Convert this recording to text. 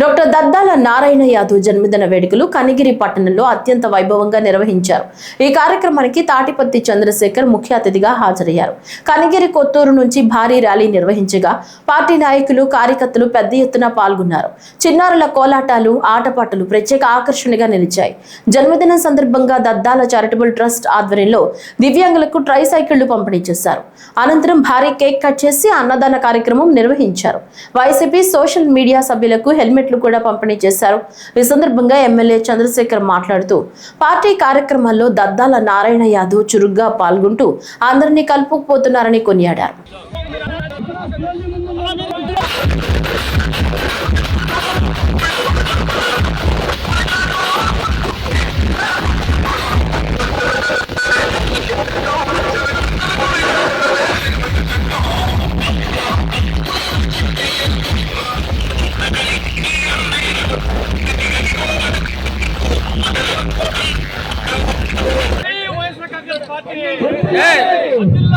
Doctor Daddala Narayana Yadav జన్మదిన వేడుకలు కనిగిరి పట్టణంలో అత్యంత వైభవంగా నిర్వహించారు. ఈ కార్యక్రమానికి తాటిపత్తి చంద్రశేఖర్ ముఖ్య అతిథిగా హాజరయ్యారు. కనిగిరి కొత్తూరు నుంచి భారీ ర్యాలీ నిర్వహించగా పార్టీ నాయకులు కార్యకర్తలు పెద్ద ఎత్తున పాల్గొన్నారు. చిన్నారుల కోలాటాలు ఆటపాటలు ప్రత్యేక ఆకర్షణగా నిలిచాయి. జన్మదినం సందర్భంగా దద్దాల చారిటబుల్ ట్రస్ట్ ఆధ్వర్యంలో దివ్యాంగులకు ట్రైసైకిళ్లు పంపిణీ చేశారు. అనంతరం భారీ కేక్ కట్ చేసి అన్నదాన కార్యక్రమం నిర్వహించారు. వైసీపీ సోషల్ మీడియా సభ్యులకు హెల్మెట్లు కూడా పంపిణీ చేశారు. ఈ సందర్భంగా ఎమ్మెల్యే చంద్రశేఖర్ మాట్లాడుతూ పార్టీ కార్యక్రమాల్లో దద్దాల నారాయణ యాదవ్ చురుగ్గా పాల్గొంటూ అందరినీ కలుపుకుపోతున్నారని కొనియాడారు. Hey!